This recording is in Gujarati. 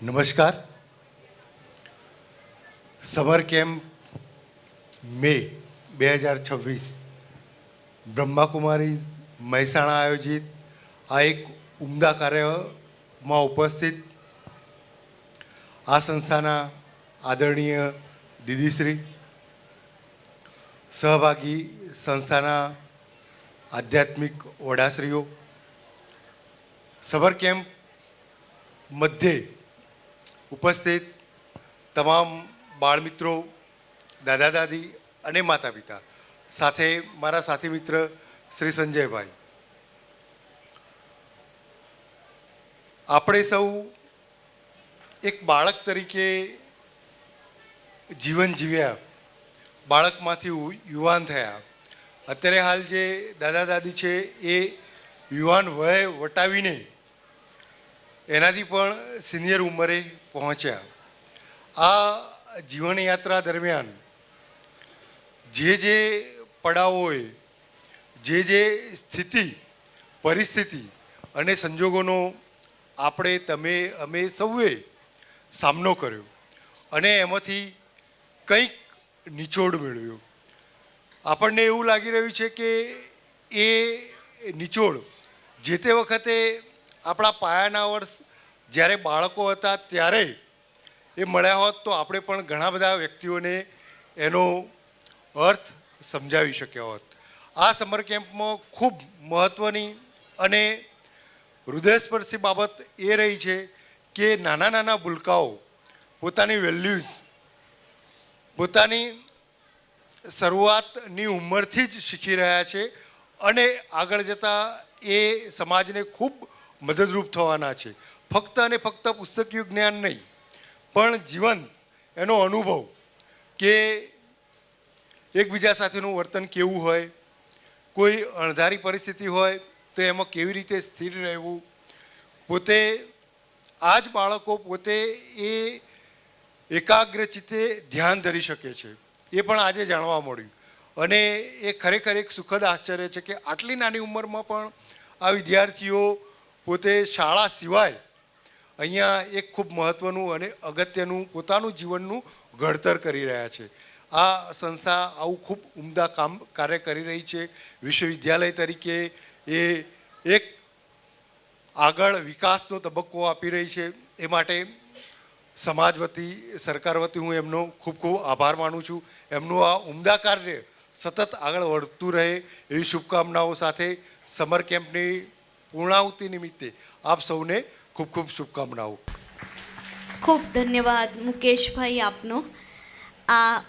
નમસ્કાર. સમર કેમ્પ મે 2026 બ્રહ્માકુમારી મહેસાણા આયોજિત આ એક ઉમદા કાર્યમાં ઉપસ્થિત આ સંસ્થાના આદરણીય દીદીશ્રી, સહભાગી સંસ્થાના આધ્યાત્મિક વડાશ્રીઓ, સમર કેમ્પ મધ્યે ઉપસ્થિત તમામ બાળમિત્રો, દાદા દાદી અને માતા પિતા, સાથે મારા સાથી મિત્ર શ્રી સંજયભાઈ, આપણે સૌ એક બાળક તરીકે જીવન જીવ્યા, બાળકમાંથી યુવાન થયા. અત્યારે હાલ જે દાદા દાદી છે એ યુવાન વય વટાવીને એનાથી પણ સિનિયર ઉંમરે પહોંચ્યા. આ જીવનયાત્રા દરમિયાન જે પડાવોએ, જે સ્થિતિ, પરિસ્થિતિ અને સંજોગોનો આપણે, તમે, અમે સૌએ સામનો કર્યો અને એમાંથી કંઈક નિચોડ મેળવ્યો. આપણને એવું લાગી રહ્યું છે કે એ નિચોડ જે તે વખતે આપણા પાયાના વર્ષ જ્યારે બાળકો હતા ત્યારે એ મળ્યા હોત તો આપણે પણ ઘણા બધા વ્યક્તિઓને એનો અર્થ સમજાવી શક્યા હોત. આ સમર કેમ્પમાં ખૂબ મહત્ત્વની અને હૃદયસ્પર્શી બાબત એ રહી છે કે નાના નાના ભૂલકાઓ પોતાની વેલ્યુઝ પોતાની શરૂઆતની ઉંમરથી જ શીખી રહ્યા છે અને આગળ જતાં એ સમાજને ખૂબ મદદરૂપ થવાના છે. ફક્ત અને ફક્ત પુસ્તકીય જ્ઞાન નહીં, પણ જીવન, એનો અનુભવ કે એકબીજા સાથેનું વર્તન કેવું હોય, કોઈ અણધારી પરિસ્થિતિ હોય તો એમાં કેવી રીતે સ્થિર રહેવું, પોતે આ જ બાળકો પોતે એ એકાગ્રચિત્તે ધ્યાન ધરી શકે છે એ પણ આજે જાણવા મળ્યું. અને એ ખરેખર એક સુખદ આશ્ચર્ય છે કે આટલી નાની ઉંમરમાં પણ આ વિદ્યાર્થીઓ પોતે શાળા સિવાય અહીંયા એક ખૂબ મહત્ત્વનું અને અગત્યનું પોતાનું જીવનનું ઘડતર કરી રહ્યા છે. આ સંસ્થા આવું ખૂબ ઉમદા કાર્ય કરી રહી છે. વિશ્વવિદ્યાલય તરીકે એ એક આગળ વિકાસનો તબક્કો આપી રહી છે. એ માટે સમાજ વતી, સરકાર વતી હું એમનો ખૂબ ખૂબ આભાર માનું છું. એમનું આ ઉમદા કાર્ય સતત આગળ વધતું રહે એવી શુભકામનાઓ સાથે સમર કેમ્પની પૂર્ણાહુતિ નિમિત્તે આપ સૌને ખૂબ ખૂબ શુભકામનાઓ. ખૂબ ધન્યવાદ મુકેશભાઈ આપનો. આ